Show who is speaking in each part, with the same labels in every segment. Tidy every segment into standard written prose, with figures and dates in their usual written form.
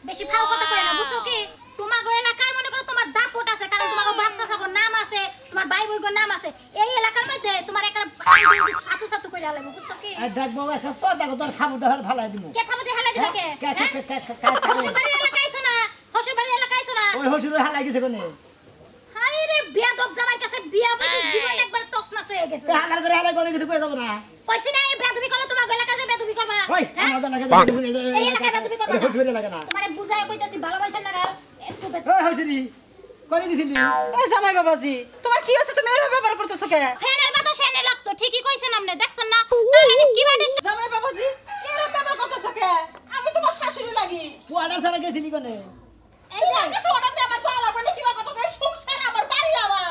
Speaker 1: বেশি ফাও কথা কই না বুঝছো কি তোমার গো এলাকায় মনে করো তোমার দাপট আছে কারণ তোমার বাপ চাচার নাম আছে তোমার ভাই বোনের নাম আছে এই এলাকার মধ্যে তোমার একটা সাতু সাতু কইরা লাগবে বুঝছো কি
Speaker 2: এই দেখবো একটা সরটা তোর খাবো দেখার ফালাই দিমু
Speaker 1: কে খাবো দেখালা দিবে কে হসুবাড়ি এলাকায় আইছো না হসুবাড়ি এলাকায় আইছো না
Speaker 2: ওই হসুরে হালাই গেছে কোনে
Speaker 1: হাই রে বিয়াদব জামাই কাছে বিয়া বসে জীবন একবার তছনছ হয়ে গেছে
Speaker 2: হালার করে হালাই করে কিছু কই যাব না
Speaker 1: কইছি না এই বেদবি করলে তোমার এলাকায় বেদবি করবা
Speaker 2: ওই আমাদের লাগে
Speaker 1: এই এলাকায় বেদবি করবা
Speaker 2: হসুরে লাগে না
Speaker 1: তোমারে বুঝায় কইতাছি ভালোবাসা না একটু
Speaker 2: ওই হসুরি করে দিছিলি
Speaker 3: এই জামাই বাবাজি তোমার কি হচ্ছে তুমি এরকম ব্যবহার করতেছো কে
Speaker 1: ফেনের মাথা সেনে লাগতো ঠিকই কইছেন আপনি দেখছেন না তাহলে কি বাড়িস
Speaker 3: জামাই বাবাজি এরকম ব্যবহার করতেছো কে আমি তোমার শাশুড়ি লাগি
Speaker 2: অর্ডার ছাড়া গেছিলি কোনে
Speaker 1: এই যে
Speaker 3: কিছু অর্ডার দিয়ে আমার যাওয়া লাগবে না কি কথা কই সংসার আমার বাড়ি আমার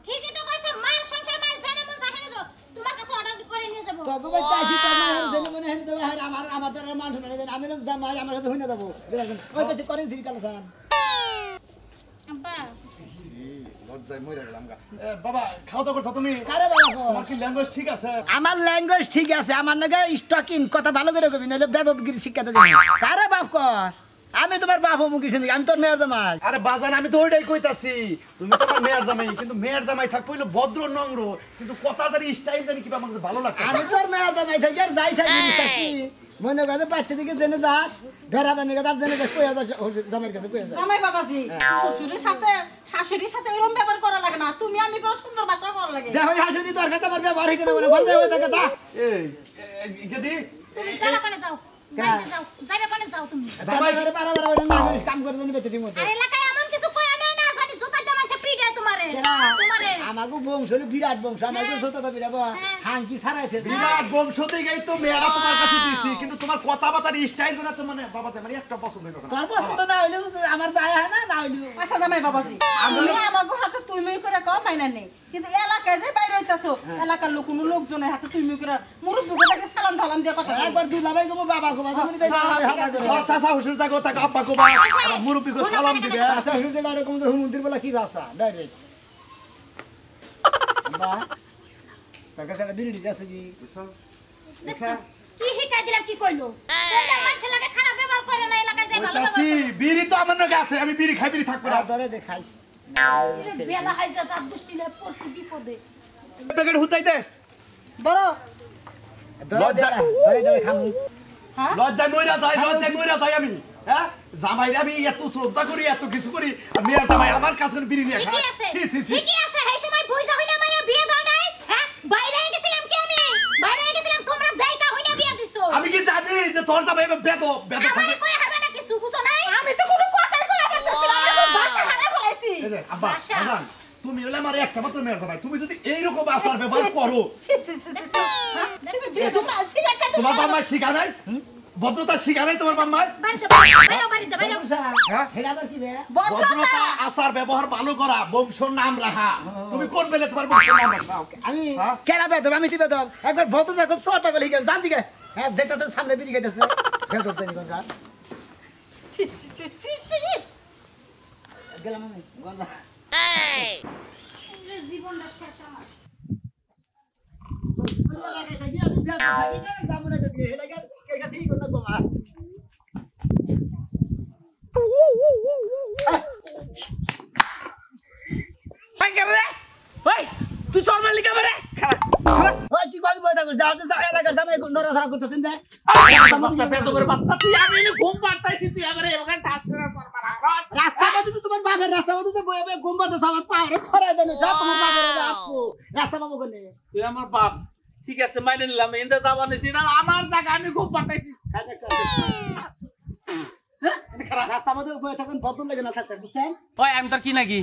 Speaker 1: ঠিকই তো কইছে মায়ের সংসার মায়ের জানে মন জানে যাও তোমার কাছে অর্ডার করে নিয়ে যাব
Speaker 2: তো গো চাইছি তোর না জানি মনে হয় দেবে আমার তোর মান শুনে না আমি লোক জামাই আমার কাছে হইনা দেবো ওই কাছে করেন দিই কাল সান
Speaker 1: আব্বা
Speaker 4: লজ্জায় মরে গেলাম গা বাবা খাওয়া দাওয়া করছো তুমি
Speaker 2: কারে বাবা
Speaker 4: তোমার কি ল্যাঙ্গুয়েজ ঠিক আছে
Speaker 2: আমার ল্যাঙ্গুয়েজ ঠিক আছে আমার নাকি স্টকিং কথা ভালো করে কবি নাহলে বেদবগিরি শিক্ষা দিবি কারে বাপ কর আমি তোমার বাপ হমু কিছু নাকি আমি তোর মেয়ের জামাই
Speaker 4: আরে বাজান আমি তো ওইটাই কইতাছি তুমি তোমার মেয়ের জামাই কিন্তু মেয়ের জামাই থাক কইলো ভদ্র নম্র কিন্তু কথাটার স্টাইল জানি কি আমার ভালো লাগে
Speaker 2: আমি তোর মেয়ের জামাই থাকি আর যাই থাকি কি মনে করে বাচ্চা দিকে জেনে যাস ঘেরা বানি গেছে আর জেনে কইয়া যাস জামাইয়ের কাছে কইয়া যাস
Speaker 3: জামাই বাবাজি শ্বশুরের সাথে শাশুড়ির সাথে এরকম ব্যবহার করা লাগে না তুমি আমি বড় সুন্দর ভাষা করা লাগে
Speaker 2: দেখো হাসুনি তোর কাছে আমার ব্যবহার হই কেন বলে ঘর দেবে তাকে তা
Speaker 4: এই গদি
Speaker 1: তুমি চলো কোনে যাও যাইতে যাও যাইবে কোনে যাও তুমি
Speaker 2: জামাই ঘরে পারা পারা ওই না কাম করে দেন বেতে ঠিকমতো
Speaker 1: আর এলাকায় এমন কিছু কই আনে না জানি জুতা দাম আছে পিড়ে তোমারে তোমারে
Speaker 2: আমাগো বংশ হলো বিরাট বংশ আমাগো ছোট তো বিরাট হাঙ্কি ছাড়াইছে
Speaker 4: বিরাট বংশতেই গাই তো মেয়েরা তোমার কাছে দিছি কিন্তু তোমার কথাবার্তার স্টাইল গুলো তো মানে বাবাতে মানে একটা পছন্দ হইলো না
Speaker 2: তোর পছন্দ না হইলেও আমার যায় হয় না না হইলেও
Speaker 3: আচ্ছা জামাই বাবাজি আমি আমাগো হাতে তুমি করে কও মাইনা নেই কিন্তু এলাকায় যে বাইরে হইতাছো এলাকার লোক কোনো লোকজনের হাতে তুমি করে মুরব্বিকে সালাম ঢালাম দিয়ে কথা
Speaker 2: একবার দুলাভাই গো বাবা গো তুমি তাই
Speaker 4: চাচা হুজুর থাকো তাকে আব্বা কো বা মুরব্বি কো সালাম দিবে
Speaker 2: আচ্ছা হুজুর এরকম তো মন্দির বলা কি ভাষা ডাইরেক্ট বা টাকা টাকা বিড়ি আছে কি
Speaker 1: দেখছো কি হিকাই দিলাম কি কইলো কোনটা মানুষের লাগে খারাপ ব্যবহার করে না এলাকায় যাই ভালো
Speaker 4: ওইতাছি বিড়ি তো আমার নাকি আছে আমি বিড়ি খাই বিড়ি থাকবো না
Speaker 2: ধরে দেখাই
Speaker 1: বেলা হাইজা সব দুষ্টিলে পড়ছি বিপদে
Speaker 4: প্যাকেট হুতাই দে
Speaker 3: ধরো
Speaker 2: ধরে ধরে খামু
Speaker 3: হ্যাঁ
Speaker 4: লজ্জায় মইরা যাই আমি হ্যাঁ জামাইরা আমি এত শ্রদ্ধা করি এত কিছু করি আর মেয়ের জামাই আমার কাছে করে বিড়ি নিয়ে
Speaker 1: ঠিকই
Speaker 4: খায়
Speaker 1: আছে
Speaker 4: ছি ছি ছি
Speaker 1: ঠিকই আছে এই সময় বইজা হইনা মাইয়া বিয়ে দাও নাই হ্যাঁ বাইরে গেছিলাম কি আমি বাইরে গেছিলাম তোমরা দাইকা হইনা বিয়ে দিছো
Speaker 4: আমি কি জানি যে তোর জামাই বেদো থাকে
Speaker 1: আমারে কই হারবে না কিছু বুঝো নাই
Speaker 3: আমি তো কোনো কথাই কই পারতেছিলাম আমি ভাষা হারা ফলাইছি
Speaker 4: এই যে আব্বা
Speaker 1: বাসা।
Speaker 4: বাজান তুমি হলে আমার একটা মাত্র মেয়ের জামাই তুমি যদি এইরকম আচার ব্যবহার করো
Speaker 1: দেখছো
Speaker 4: তোমার বাবা শিখা নাই ভদ্রতা শিখা নাই তোমার বাবা
Speaker 1: বাড়িতে বাইরে
Speaker 4: হ্যাঁ
Speaker 2: হেডা আবার কি বে
Speaker 4: ভদ্রতা আচার ব্যবহার ভালো করা বংশর নাম রাখা তুমি কোন বেলে তোমার বংশর নাম রাখা
Speaker 2: আমি
Speaker 4: হ্যাঁ?
Speaker 2: কেনা বেদব আমি দিবে দব একবার ভদ্র দেখো 100 টাকা লিখে জান দিকে হ্যাঁ দেখতে তো সামনে বিড়ি খাইতেছে বেদব জানি কোনটা গেলাম আমি গলা
Speaker 1: জীবনটা শেষ আমার
Speaker 3: তুই চল মারলি কে রে
Speaker 2: তুই কত বই থাকুস এলাকার সামনে নড়াচড়া করতেছেন দেখ রাস্তা মধ্যে তো তোমার বাপের রাস্তা মধ্যে তো বই ঘুম পাড়তে আমার পাহাড়ে ছড়াই দেন তোমার বাপের রাস্তা পাবো কোনে
Speaker 5: তুই আমার বাপ ঠিক আছে মাইনে নিলাম এন্ডা যাবানে যেটা আমার জায়গা আমি খুব পাঠাইছি
Speaker 2: রাস্তা মধ্যে বই থাকুন বদল লাগে না থাকতে বুঝছেন
Speaker 5: ওই আমি তোর কি নাকি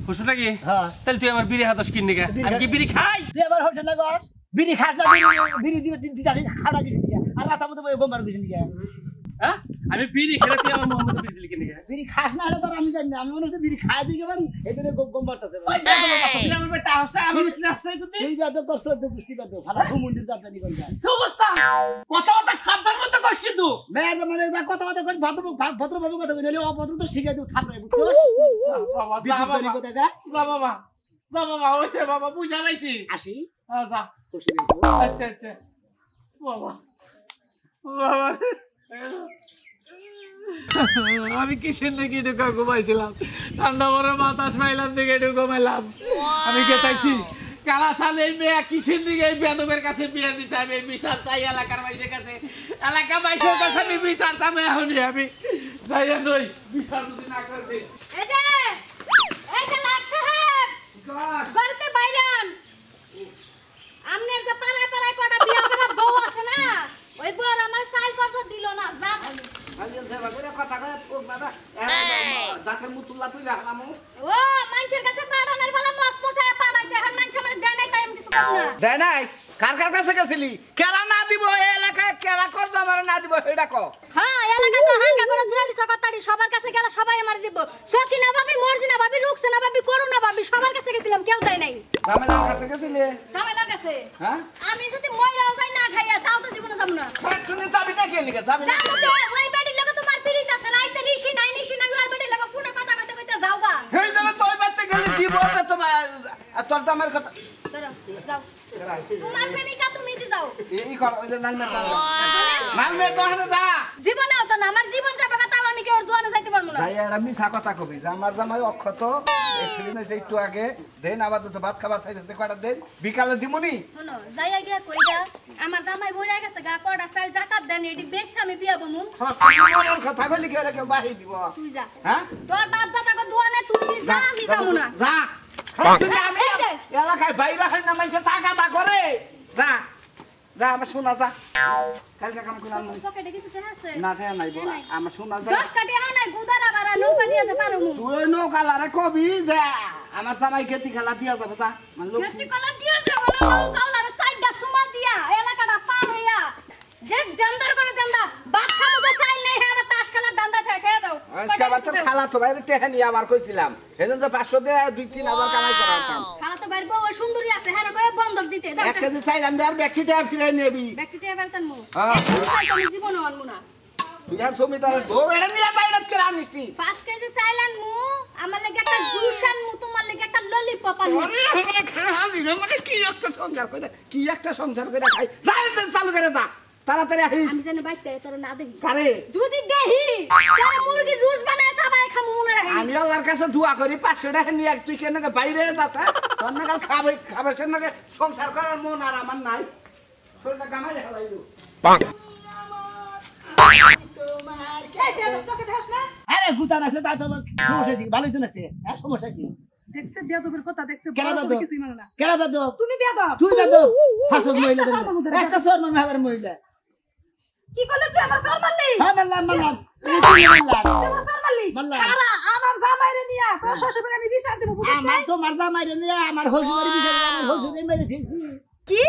Speaker 5: হুসু নাকি
Speaker 2: হ্যাঁ
Speaker 5: তাহলে তুই আমার বিড়ি হাতস কিন নিকে আমি কি বিড়ি খাই
Speaker 2: তুই আবার হোটেল না গস বিড়ি খাস না বিড়ি দিবে দিতে খাওয়া কিছু দিকে আর রাস্তা মধ্যে বই গোমবার কিছু দিকে
Speaker 5: হ্যাঁ আমি বিড়ি খেলে তুই আমার মোহাম্মদ বিড়ি দিলি কিন নিকে
Speaker 2: বিড়ি খাস না এটা তো আমি জানি না আমি মনে হচ্ছে বিড়ি খাই দিকে পারি এদিকে গোমবারটাতে
Speaker 5: তুই আমার ভাই তাহসটা আমার ভিতরে আসছে তুই
Speaker 2: এই বাদ তোর সদ্য পুষ্টি করতে ভালো মন্দির যাত্রা নি করবে
Speaker 5: অবস্থা কথা কথা সাবধান মতো কষ্ট কিন্তু
Speaker 2: মেয়ের মানে যা কথা কথা কই ভদ্রভাবে কথা কই নলে অভদ্র তো শিখাই দিও থাকবে বুঝছো
Speaker 5: বাবা
Speaker 2: বিপদ কথা গা
Speaker 5: বাবা বাবা হইছে বাবা বুঝা লাইছি
Speaker 2: আসি
Speaker 5: আচ্ছা
Speaker 2: খুশি দেখো
Speaker 5: আচ্ছা বাবা বাবা আমি কিসের নাকি ঢুকা ঘুমাইছিলাম ঠান্ডা বড় বাতাস পাইলাম দিকে একটু ঘুমাইলাম আমি গেতাইছি কালা সালে মেয়ে কিসের দিকে এই বেদবের কাছে বিয়ে দিছে আমি বিচার চাই এলাকার মাইসের কাছে এলাকা মাইসের কাছে আমি বিচার চাই এখনই আমি যাইয়া নই বিচার যদি না করবে
Speaker 1: এই যে লাট সাহেব গড়তে বাইরান আমনের যে পাড়ায় পাড়ায় কটা বিয়া করা বউ আছে না ওই বউ আমার সাইল পর্যন্ত দিল না যা ও মানুষের কাছে পাঠানোর বেলা মস্ত মশায় পাঠাইছে এখন মানুষ আমার দেয় নাই তাই আমি কিছু করব না
Speaker 5: দেয় নাই কার কার কাছে গেছিলি কেরা না দিব এই এলাকায় কেরা করতো আমার না দিব এটা কো
Speaker 1: হ্যাঁ এলাকা তো হাঙ্গা করে ঝালি সকাতাড়ি সবার কাছে গেলে সবাই আমার দিব সকিনা ভাবি মর্জিনা ভাবি রুকসানা ভাবি করুণা ভাবি সবার কাছে গেছিলাম কেউ দেয় নাই
Speaker 5: জামেলার কাছে গেছিলি
Speaker 1: ঝামেলা গেছে
Speaker 5: হ্যাঁ
Speaker 1: আমি যদি মইরাও যাই না খাইয়া তাও তো জীবনে যাব না
Speaker 5: শুনে যাবি না কে লিখে যাবি না
Speaker 1: যাবো তো ওই বাড়ির লোক তোমার পিরিত আছে না আইতে নিশি নাই ওই বাড়ির লোক ফোনে কথা কইতে কইতে যাওগা
Speaker 5: এই জন্য তোই বাড়তে গেলে কি বলবে তোমার তোর তো আমার কথা
Speaker 1: চলো যাও তোমার প্রেমিকা তুমি দি যাও
Speaker 5: এই কর ওই যে নালমের দোকানে যা
Speaker 1: জীবনেও তো না আমার জীবন যাবে না তাও আমি কি ওর দোকানে যাইতে পারবো না
Speaker 5: যাই আর আমি কথা কবি যে আমার জামাই অক্ষত এক্সিডেন্ট হয়েছে একটু আগে দেন আবার তো ভাত খাবার চাইতেছে কয়টা দেন বিকালে দিমুনি
Speaker 1: শোনো যাইয়া গিয়া কইরা আমার জামাই বইরা গেছে গা কড়া চাল জাকাত দেন এডি বেশ আমি বিয়াবো মু
Speaker 5: মনের কথা বলি কি কেউ বাহি দিব
Speaker 1: তুই যা
Speaker 5: হ্যাঁ
Speaker 1: তোর বাপ দাদা কো দোকানে তুই যা আমি যাবো না
Speaker 5: যা আমি এলাকায় বাইরে হয় না মানুষে টাকা করে যা যা আমার শোনা যা কালকে কাম করে আনবো
Speaker 1: পকেটে কিছু টাকা আছে
Speaker 5: না টাকা নাই বলা আমার শোনা যা
Speaker 1: 10 টাকা নাই গুদারা বাড়া নৌকা দিয়ে যা পারো মু
Speaker 5: তুই নৌকালারে কবি যে আমার জামাই খেতি খেলা দিয়া যাবে তা মানে
Speaker 1: কেতি কলা দিয়ে যাব না নৌকাওয়ালার সাইডটা সুমা দিয়া এলাকাটা পার হইয়া যে ডান্দার করে ডান্ডা বাদ খাবো যে চাইল নেই হ্যাঁ আমার তাস খেলার ডান্ডা ঠেকে দাও
Speaker 5: আজকে আবার তো খালা তো বাইরে টেহা নিয়ে আবার কইছিলাম এজন্য যে 500 দিয়ে 2-3 হাজার কামাই করাতাম
Speaker 1: খালা তো বাইর বউ সুন্দরী আছে হ্যাঁ কই বন্ধক দিতে দাও
Speaker 5: 1 কেজি চাইলাম আর ব্যক্তিটা ফিরে নেবি
Speaker 1: ব্যক্তিটা এবারতান মু
Speaker 5: হ্যাঁ।
Speaker 1: আমি জীবন আনমু না
Speaker 5: তুই আর সমিতার ও এটা নিয়ে বাইরে কে আনিসনি
Speaker 1: 5 কেজি চাইলান মু আমার লাগি একটা জুসান মু তোমার লাগি একটা ললিপপ আনমু
Speaker 5: আরে আমরা খালি মানে কি একটা সংসার করে খাই যা চালু করে যা তাড়াতাড়ি আসিস
Speaker 1: আমি জানি বাইতে তোর না দেখি
Speaker 5: কারে
Speaker 1: যদি দেহি তারে মুরগি রুস বানায় সবাই খামু মনে রাখিস
Speaker 5: আমি আল্লাহর কাছে দোয়া করি 500 টাকা নিয়ে তুই কেন বাইরে যাচ্ছে তোর না কাল খাবে সে নাকি সংসার করার মন আর আমার নাই শরীরটা গামাই হেলাইলো
Speaker 3: এই বেয়াদব চোখে দেখাস না
Speaker 2: আরে গুতান আছে তা তো সমস্যা কি ভালোই তো নাছে হ্যাঁ সমস্যা কি
Speaker 3: দেখছে বেয়াদবের কথা দেখছে
Speaker 2: কেন
Speaker 3: বড়
Speaker 2: বেয়াদব?
Speaker 3: কিছুই মানে না
Speaker 2: কেন বেদব
Speaker 3: তুমি বেয়াদব
Speaker 2: তুই বেদব ফাসক মহিলা
Speaker 3: একটা সরমান হতে
Speaker 2: একটা সরমান ভাবের মহিলা
Speaker 3: কি করলে তুই আমার চল মারলি
Speaker 2: হ্যাঁ মারলাম তুই মারলাম
Speaker 3: তুই আমার চল মারলি
Speaker 2: মারলাম।
Speaker 3: খারা আমার জামাইরে নিয়া তোর শ্বশুর বাড়ি আমি বিচার দেব বুঝিস না
Speaker 2: আমার তো মারদা মাইরে নিয়ে আমার হসুরের বিষয় আমার হসুরে মেরে দিয়েছি
Speaker 3: কি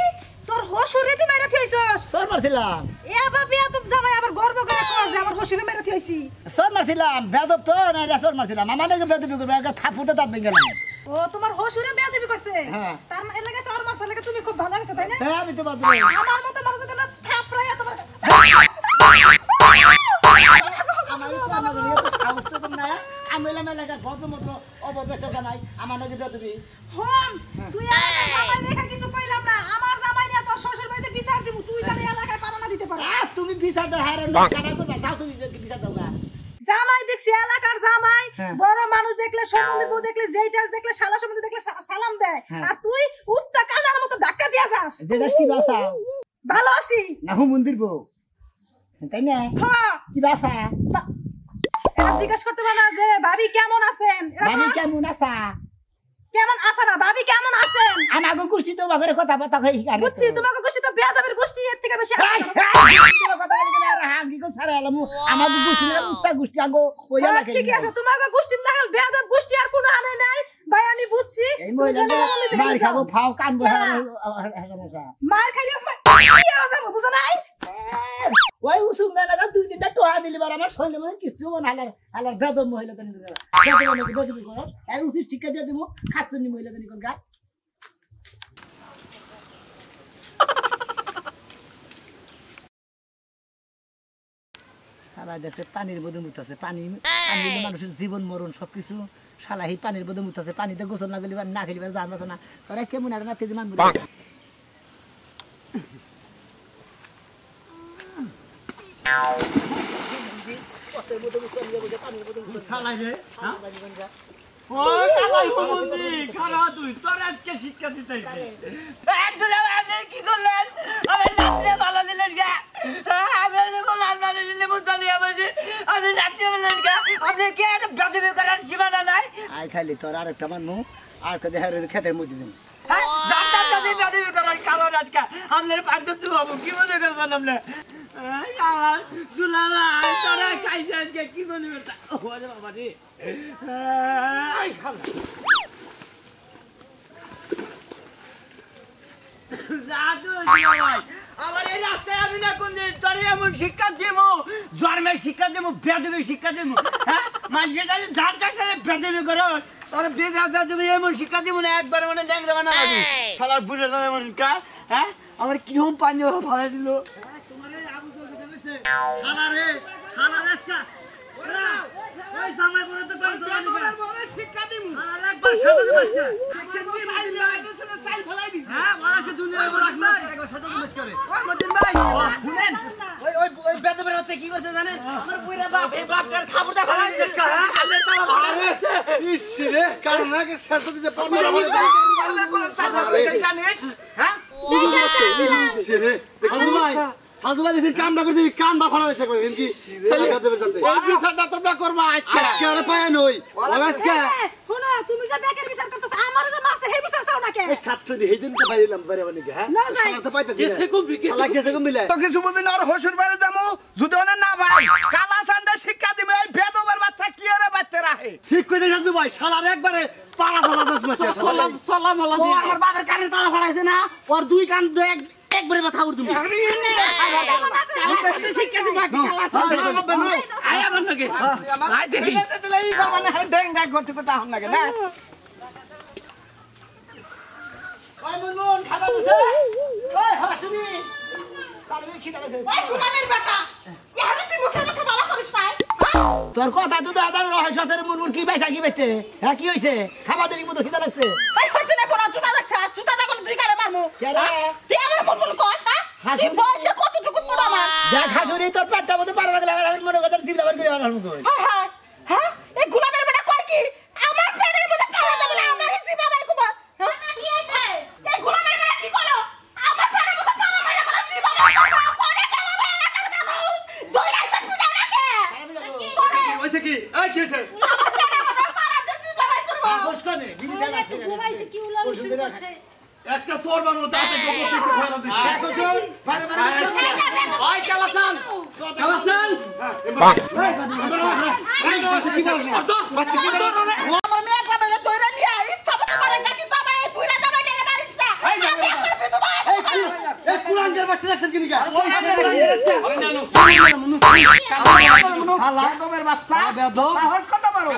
Speaker 3: তোর হশুরে তুই মেরে থইছস
Speaker 2: সর মারছিলাম
Speaker 3: এ বাবা তুই জামাই আবার গর্ব করে কর যে আমার হশুরে মেরে থইছি
Speaker 2: সর মারছিলাম বেদব তো না সর মারছিলাম আমার নাকি বেদবি করবে একটা থাপুটা তার ভেঙে গেলাম
Speaker 3: ও তোমার হশুরে বেয়াদবি করছে
Speaker 2: হ্যাঁ।
Speaker 3: তার মানে লাগে সর মারছ লাগে তুমি খুব ভালো লাগছে তাই না
Speaker 2: তাই আমি তো বাদ
Speaker 3: আমার মতো মানুষ যদি না থাপড়াইয়া তোমার
Speaker 2: আমার সামনে নিয়ে তো সাহস তো কম না আমি এলাম এলাকার ভদ্রমত্র অভদ্র একটা জানাই আমার নাকি বেদবি
Speaker 3: হন তুই আমার জামাই দেখা কিছু কইলাম না আমার জামাই নিয়ে তোর শ্বশুর বাড়িতে বিচার দিব তুই জানি এলাকায় পারানা দিতে পারো
Speaker 2: তুমি বিচার দাও হারে কাটা করবা যাও তুমি বিচার দাও গা
Speaker 3: জামাই দেখছি এলাকার জামাই
Speaker 2: হ্যাঁ।
Speaker 3: বড় মানুষ দেখলে সম্বন্ধে বউ দেখলে যেইটাস দেখলে শালা সম্বন্ধে দেখলে সালাম দেয়
Speaker 2: হ্যাঁ।
Speaker 3: আর তুই উত্তা কানার মতো ধাক্কা দিয়া যাস
Speaker 2: যেটা কি বাসা
Speaker 3: ভালো আছি
Speaker 2: না হু মন্দির বউ তাই না
Speaker 3: হ্যাঁ
Speaker 2: কি বাসা
Speaker 3: এটা জিজ্ঞাসা করতে পারে না যে ভাবি কেমন আছেন
Speaker 2: ভাবি কেমন আসা
Speaker 3: কেমন আছে না ভাবি কেমন আছেন
Speaker 2: আমাকে গোষ্ঠী তো বাগরে কথা বার্তা হয়ে গেছে
Speaker 3: বুঝছি তোমাকে গোষ্ঠী তো বেয়াদবের গোষ্ঠী এর থেকে বেশি
Speaker 2: আমাকে গোষ্ঠী না উচ্চা গোষ্ঠী আগো ওই
Speaker 3: হ্যাঁ,
Speaker 2: এলাকায়
Speaker 3: ঠিকই আছে তোমাকে গোষ্ঠী দেখাল বেয়াদব গোষ্ঠী আর কোনো আনে নাই ভাই আমি বুঝছি
Speaker 2: এই মহিলাটা মার খাবো ফাও কানবো
Speaker 3: মার খাইলে কি আওয়াজ হবে বুঝো নাই
Speaker 2: ওই উসুম না লাগা দুই তিনটা টোহা দিলি বার আমার শরীরে মানে কিছু মন হালার বেদব মহিলা তানি বেদব নাকি বেদবি করো আর উচিত শিক্ষা দিয়ে দিমু খাতুনি মহিলা তানি কোন গা শালা দেখছে পানির বোধে মুতাছে পানি মানুষের জীবন মরণ সবকিছু শালাহি পানির বোধে মুতাছে পানিতে গোসল না গেলি না খেলি জান বাসা না তোরা কেমন আর না তেজি মান কত বোতল চলে যাবে পানির বোতল
Speaker 5: খালাই রে হ্যাঁ ও কালাই হুমুন্দি খারা তুই তোর আজকে শিক্ষা দিতেছি একদম আপনি কি করলেন আমি নাচতে ভালো দিলেন গা আমি বললাম না নিলে মুদ্দালি আমাকে আমি নাচতে বললেন গা আপনি কি একটা বেদবি করার সীমানা নাই
Speaker 2: আই খালি তোর আরেকটা মানমু আর কে দেখা খেতের মধ্যে দিন
Speaker 5: হ্যাঁ জানতাম না যে বেদবি করার কারণ আজকে আপনার পাঁচ বাবু কি মনে করছেন আপনি আমার দুলালা তোরা খাইছে আজকে কি মনে করছেন ওরে বাবা রে আমার এই রাস্তায় আমি না কোন দিন তোর এমন শিক্ষা দেবো জন্মের শিক্ষা দেবো বেদবি শিক্ষা দেবো হ্যাঁ মানুষের কাছে যার যার সাথে বেদবি করো তোর বেদবি এমন শিক্ষা দেবো না একবার মানে ড্যাংরা বানাবো শালার বুঝে যাবে এমন কাজ হ্যাঁ আমার কিরকম পাঞ্জ ভাড়া দিল তোমার এই আবু শালা রে শালা রাস্তা এই সময় করে তো বড় শিক্ষা দিমু আর একবার সাথে দিবাচ্ছা কি মাইলা ছিল চাল ফলাই দিছি হ্যাঁ ওয়াকে দুনিয়ার উপর রাখনা একবার সাথে দিবাচ্ছ করে ওই মতিন ভাই শুনেন ওই বেদবের হচ্ছে কি করতে জানেন আমার পুরা বাপ এই বাপটার খাবুটা ফলাই দিছে হ্যাঁ আলে তো ভালো ইস রে কারণ নাকি সাথে দিতে পারবে না জানিস হ্যাঁ ইস রে দেখুন ভাই হাজুবা দিদির কামটা করতে কামটা ফলা দিতে কই কি এলাকা দেবে জানতে এই বিচারটা তোমরা করবা আজকে আরে পায় নই আজকে
Speaker 3: শোনো তুমি যে বেকের বিচার করতেছ আমার যে মারছে হে বিচার চাও না কে
Speaker 2: খাচ্ছ দি হেদিন তো পাইলাম বারে বারে হ্যাঁ শালা তো পাইতে গেছে কম শালা গেছে কম মিলে
Speaker 5: তো কিছু বুঝিন আর হসুর বাড়ি যামু যদি ওনা না ভাই কালা সান্ডা শিক্ষা দিবে এই বেদবের বাচ্চা কি আরে বাচ্চা রাখে
Speaker 2: ঠিক কইতে যাচ্ছ ভাই শালার একবারে পাড়া ফালা দছ মাসে
Speaker 5: সালাম সালাম আল্লাহ
Speaker 2: ও আমার বাবার কানে তালা ফালাইছে না ওর দুই কান একবারে মাথা উড় তুমি
Speaker 3: শিক্ষা দিবা কি কালা
Speaker 5: আয়া বন্ধকে আই দেখি
Speaker 2: এই মানে ডেঙ্গা করতে কথা হন লাগে না ওই মুনমুন খাবার দিছে ওই হাসুনি সামনে খিদা লাগছে
Speaker 3: ওই গুলামের বেটা ইহারে তুই মুখে বসে বালা করিস না
Speaker 2: তোর কথা তো দাদা রহস্যের মুনমুন কি বাইসা কি বাইতে হ্যাঁ কি হইছে খাবার দেরি মতো খিদা লাগছে
Speaker 3: ওই কইতে না কোন জুতা দেখছ জুতা দা কোন দুই কালে মারমু তুই আমার মন কস হ্যাঁ তুই বয়সে কতটুকু ছোট আমার
Speaker 2: দেখ হাসুনি তোর পেটটা মধ্যে পাড়া লাগলে মনে করতে জিবলা বার করে আনার মুখ
Speaker 3: হ্যাঁ হ্যাঁ হ্যাঁ এই গুলামের বেটা কয় কি আমার পেটের মধ্যে পাড়া দেবে আমার জিবা বাই কুবা হ্যাঁ
Speaker 1: কি হইছে
Speaker 3: এই গুলামের বেটা কি করলো আমার পেটের মধ্যে পাড়া মাইরা বলে জিবা বাই কুবা কোনে গেল রে এলাকার মানুষ দুই রাইছে পূজা রাখে
Speaker 4: হইছে কি এই কি হইছে
Speaker 3: আমার পেটের মধ্যে পাড়া দিয়ে জিবা বাই করব
Speaker 2: বসকনে বিনি দেনা
Speaker 1: একটু ঘুমাইছে কি উলামি শুরু করছে
Speaker 4: একটা সর বানো তাতে গোবর দিতে ফেলা দিছে
Speaker 2: দেখো শুন বারে বারে
Speaker 5: ওই কালাসান কালাসান
Speaker 3: আমার মেয়ে বাবারে দইরা নিয়ে ইচ্ছা মতো মারে কাকি তো আমার এই পুরা জামা টেনে মারিস না আমি একবার বিধবা
Speaker 2: এই কুরাঙ্গের বাচ্চা দেখছেন কি নিকা শালা দমের বাচ্চা বেদম সাহস কত বড়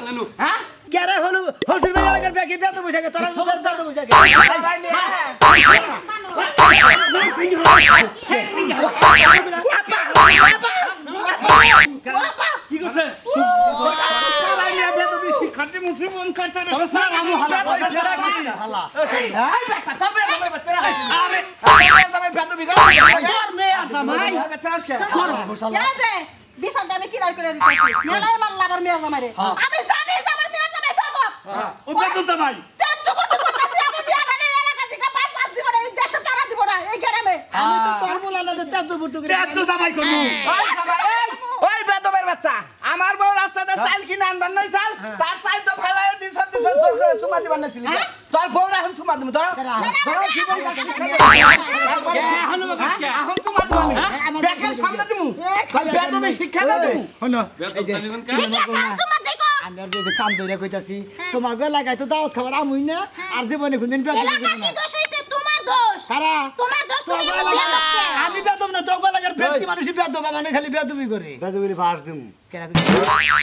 Speaker 2: হ্যাঁ কেরে হলো হসুর ভাই এলাকার ব্যাগে বেদ বসে গেছে তোরা সুবেশ বেদ বসে গেছে
Speaker 5: কি করছে শিক্ষার্থী মুসলিম করতে
Speaker 2: তোরা স্যার আমু হালা হালা এই বেটা তবে তোরা আরে তবে বেদ বিগা
Speaker 5: তোর মেয়ে আছে ভাই
Speaker 3: ইয়াজে বিছানটা আমি কিনার করে দিতেছি মেলাই মাল্লা আবার মেয়ে জামাইরে আমি জানি যে আমার মেয়ে জামাই বেদব
Speaker 4: ও বেতন তো ভাই
Speaker 3: তেজ যুবতী করতেছি আমার বিয়াটা নেই এলাকা থেকে পাই পাঁচ জীবনে এই দেশে তারা দিব না এই গ্রামে
Speaker 2: আমি তো তোর বলা না যে তেজ বুর্তু করে
Speaker 4: তেজ জামাই করব
Speaker 5: ওই বেদবের বাচ্চা আমার বউ রাস্তাতে চাল কিনে আনবার নাই চাল তার চাল তো ফেলাই দিছ জোর করে সুমা দিবার নাছিল তোর বউ এখন সুমা দিমু ধরো ধরো জীবন কাছে এখন বকাসকে এখন সুমা দিমু আমি বেকের সামনে দিমু বেদবে শিক্ষা দিমু
Speaker 2: হনো
Speaker 5: বেদব জানিবেন কা
Speaker 1: ঠিক আছে সুমা দেখো
Speaker 2: আমরা যে কাম ধরে কইতাছি তোমার গো লাগাই তো দাওয়াত খাবার আমুই না আর জীবনে কোনদিন বেদ
Speaker 1: এলাকা কি দোষ হইছে তোমার দোষ
Speaker 2: সারা
Speaker 1: তোমার দোষ তুমি আমার বেদবকে
Speaker 2: আমি বেদম না তো গো লাগার ব্যক্তি মানুষ বেদবা মানে খালি বেদবি করে
Speaker 4: বেদবিলি ফাঁস দিমু
Speaker 2: কেন